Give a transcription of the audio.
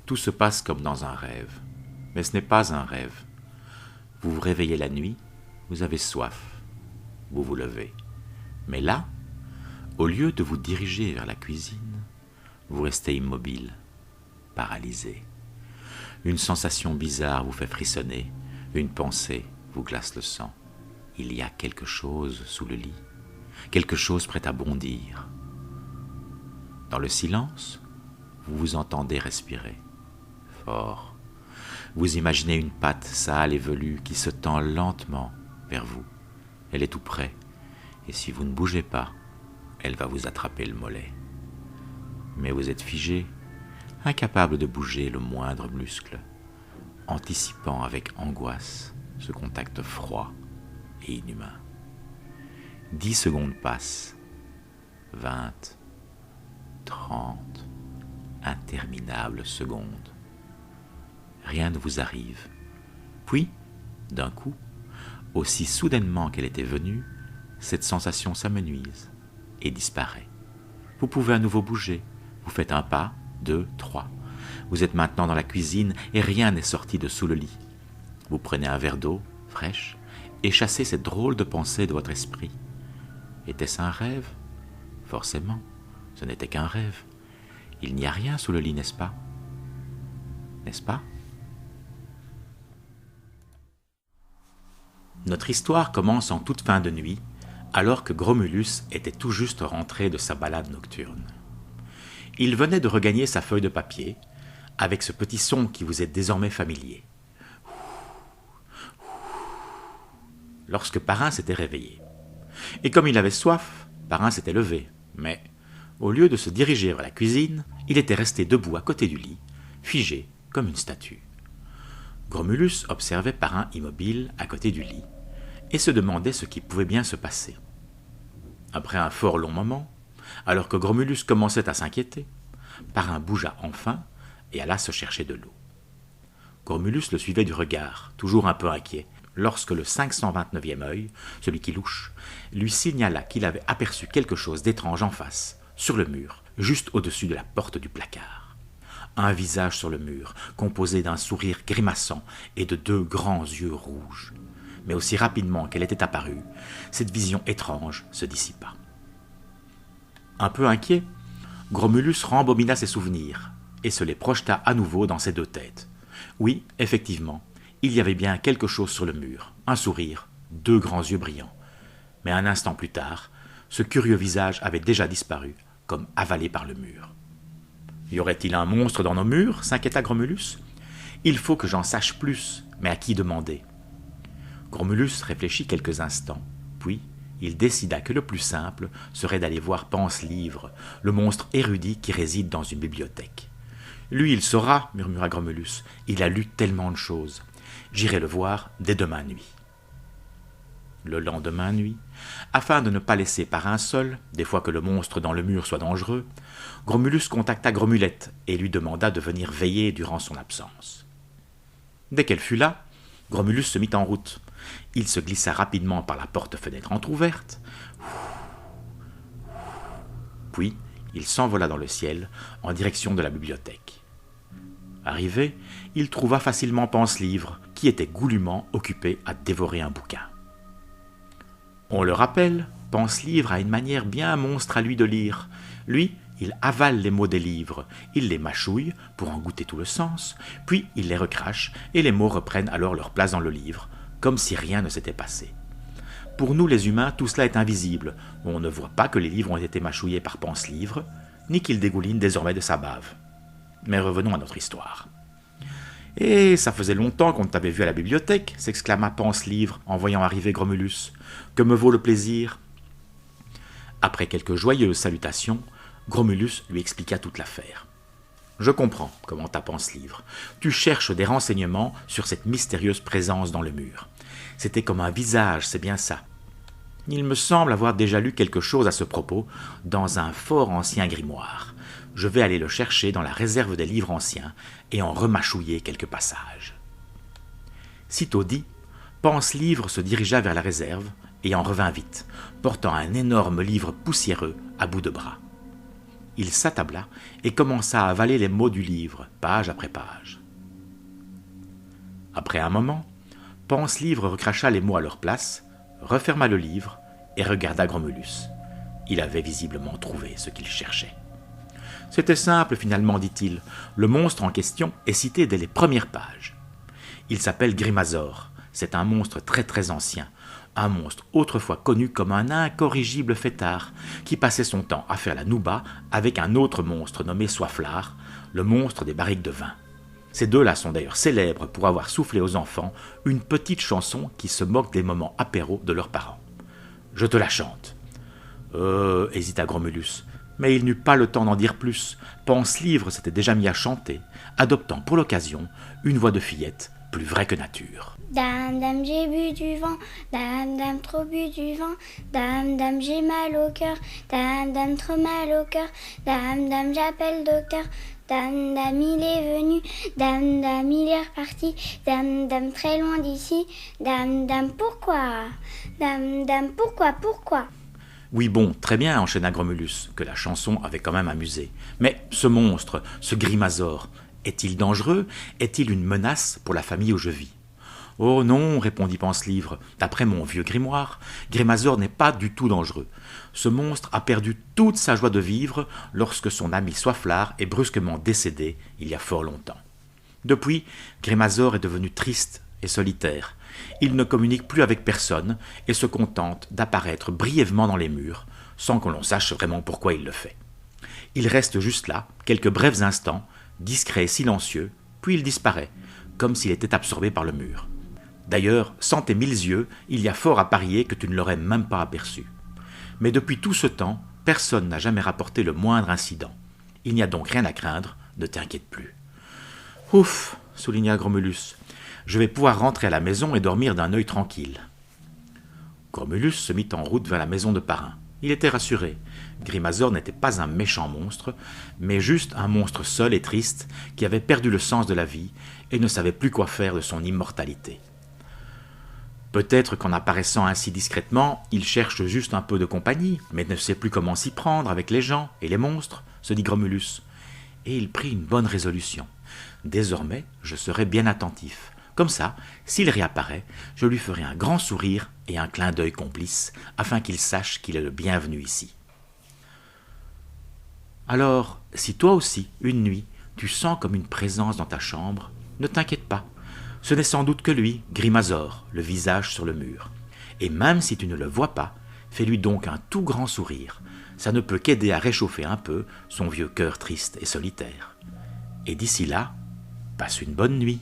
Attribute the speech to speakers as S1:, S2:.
S1: Tout se passe comme dans un rêve. Mais ce n'est pas un rêve. Vous vous réveillez la nuit, vous avez soif. Vous vous levez. Mais là, au lieu de vous diriger vers la cuisine, vous restez immobile, paralysé. Une sensation bizarre vous fait frissonner, une pensée vous glace le sang. Il y a quelque chose sous le lit, quelque chose prêt à bondir. Dans le silence, vous vous entendez respirer, fort. Vous imaginez une patte sale et velue qui se tend lentement vers vous. Elle est tout près, et si vous ne bougez pas, elle va vous attraper le mollet. Mais vous êtes figé, incapable de bouger le moindre muscle, anticipant avec angoisse ce contact froid et inhumain. 10 secondes passent, 20, 30, interminables secondes. Rien ne vous arrive. Puis, d'un coup, aussi soudainement qu'elle était venue, cette sensation s'amenuise et disparaît. Vous pouvez à nouveau bouger. Vous faites un pas, 2, 3. Vous êtes maintenant dans la cuisine et rien n'est sorti de sous le lit. Vous prenez un verre d'eau fraîche et chassez cette drôle de pensée de votre esprit. Était-ce un rêve ? Forcément, ce n'était qu'un rêve. Il n'y a rien sous le lit, n'est-ce pas ? N'est-ce pas ? Notre histoire commence en toute fin de nuit, alors que Gromulus était tout juste rentré de sa balade nocturne. Il venait de regagner sa feuille de papier, avec ce petit son qui vous est désormais familier. Lorsque Parrain s'était réveillé. Et comme il avait soif, Parrain s'était levé, mais au lieu de se diriger vers la cuisine, il était resté debout à côté du lit, figé comme une statue. Gromulus observait Parrain immobile à côté du lit, et se demandait ce qui pouvait bien se passer. Après un fort long moment, alors que Gromulus commençait à s'inquiéter, Parrain bougea enfin et alla se chercher de l'eau. Gromulus le suivait du regard, toujours un peu inquiet, lorsque le 529e œil, celui qui louche, lui signala qu'il avait aperçu quelque chose d'étrange en face, sur le mur, juste au-dessus de la porte du placard. Un visage sur le mur, composé d'un sourire grimaçant et de 2 grands yeux rouges. Mais aussi rapidement qu'elle était apparue, cette vision étrange se dissipa. Un peu inquiet, Gromulus rembobina ses souvenirs et se les projeta à nouveau dans ses 2 têtes. Oui, effectivement, il y avait bien quelque chose sur le mur, un sourire, 2 grands yeux brillants. Mais un instant plus tard, ce curieux visage avait déjà disparu, comme avalé par le mur. Y aurait-il un monstre dans nos murs ? S'inquiéta Gromulus. Il faut que j'en sache plus, mais à qui demander ? Gromulus réfléchit quelques instants, puis il décida que le plus simple serait d'aller voir Pense-Livre, le monstre érudit qui réside dans une bibliothèque. Lui, il saura, murmura Gromulus, il a lu tellement de choses. J'irai le voir dès demain nuit. Le lendemain nuit, afin de ne pas laisser Parrain seul, des fois que le monstre dans le mur soit dangereux, Gromulus contacta Gromulette et lui demanda de venir veiller durant son absence. Dès qu'elle fut là, Gromulus se mit en route. Il se glissa rapidement par la porte-fenêtre entr'ouverte, puis il s'envola dans le ciel en direction de la bibliothèque. Arrivé, il trouva facilement Pense-Livre, qui était goulûment occupé à dévorer un bouquin. On le rappelle, Pense-Livre a une manière bien monstre à lui de lire. Lui, il avale les mots des livres, il les mâchouille pour en goûter tout le sens, puis il les recrache et les mots reprennent alors leur place dans le livre, comme si rien ne s'était passé. Pour nous les humains, tout cela est invisible. On ne voit pas que les livres ont été mâchouillés par Pense-Livre, ni qu'il dégouline désormais de sa bave. Mais revenons à notre histoire. « Et ça faisait longtemps qu'on ne t'avait vu à la bibliothèque » s'exclama Pense-Livre en voyant arriver Gromulus. « Que me vaut le plaisir ?» Après quelques joyeuses salutations, Gromulus lui expliqua toute l'affaire. « Je comprends, commenta Pense-Livre. Tu cherches des renseignements sur cette mystérieuse présence dans le mur. C'était comme un visage, c'est bien ça. Il me semble avoir déjà lu quelque chose à ce propos dans un fort ancien grimoire. Je vais aller le chercher dans la réserve des livres anciens et en remâchouiller quelques passages. » Sitôt dit, Pense-Livre se dirigea vers la réserve et en revint vite, portant un énorme livre poussiéreux à bout de bras. il s'attabla et commença à avaler les mots du livre, page après page. Après un moment, Pense-Livre recracha les mots à leur place, referma le livre et regarda Gromulus. Il avait visiblement trouvé ce qu'il cherchait. C'était simple finalement, dit-il. Le monstre en question est cité dès les premières pages. Il s'appelle Grimazor. C'est un monstre très très ancien. Un monstre autrefois connu comme un incorrigible fêtard qui passait son temps à faire la nouba avec un autre monstre nommé Soiflard, le monstre des barriques de vin. Ces deux-là sont d'ailleurs célèbres pour avoir soufflé aux enfants une petite chanson qui se moque des moments apéros de leurs parents. Je te la chante. Hésita Gromulus, mais il n'eut pas le temps d'en dire plus. Pense-Livre s'était déjà mis à chanter, adoptant pour l'occasion une voix de fillette plus vraie que nature.
S2: Dame, dame, j'ai bu du vent, dame, dame, trop bu du vent, dame, dame, j'ai mal au cœur, dame, dame, trop mal au cœur, dame, dame, j'appelle docteur, dame, dame, il est venu, dame, dame, il est reparti, dame, dame, très loin d'ici, dame, dame, pourquoi, dame, pourquoi?
S1: Oui bon, très bien, enchaîna Gromulus, que la chanson avait quand même amusé. Mais ce monstre, ce Grimazor, est-il dangereux? Est-il une menace pour la famille où je vis? Oh non, répondit Pense-Livre, d'après mon vieux grimoire, Grimazor n'est pas du tout dangereux. Ce monstre a perdu toute sa joie de vivre lorsque son ami Soiflard est brusquement décédé il y a fort longtemps. Depuis, Grimazor est devenu triste et solitaire. Il ne communique plus avec personne et se contente d'apparaître brièvement dans les murs, sans que l'on sache vraiment pourquoi il le fait. Il reste juste là, quelques brefs instants, discret et silencieux, puis il disparaît, comme s'il était absorbé par le mur. D'ailleurs, sans tes 1000 yeux, il y a fort à parier que tu ne l'aurais même pas aperçu. Mais depuis tout ce temps, personne n'a jamais rapporté le moindre incident. Il n'y a donc rien à craindre, ne t'inquiète plus. Ouf, souligna Gromulus, je vais pouvoir rentrer à la maison et dormir d'un œil tranquille. Gromulus se mit en route vers la maison de Parrain. Il était rassuré. Grimazor n'était pas un méchant monstre, mais juste un monstre seul et triste qui avait perdu le sens de la vie et ne savait plus quoi faire de son immortalité. Peut-être qu'en apparaissant ainsi discrètement, il cherche juste un peu de compagnie, mais ne sait plus comment s'y prendre avec les gens et les monstres, se dit Gromulus. Et il prit une bonne résolution. Désormais, je serai bien attentif. Comme ça, s'il réapparaît, je lui ferai un grand sourire et un clin d'œil complice, afin qu'il sache qu'il est le bienvenu ici. Alors, si toi aussi, une nuit, tu sens comme une présence dans ta chambre, ne t'inquiète pas. Ce n'est sans doute que lui, Grimazor, le visage sur le mur. Et même si tu ne le vois pas, fais-lui donc un tout grand sourire. Ça ne peut qu'aider à réchauffer un peu son vieux cœur triste et solitaire. Et d'ici là, passe une bonne nuit.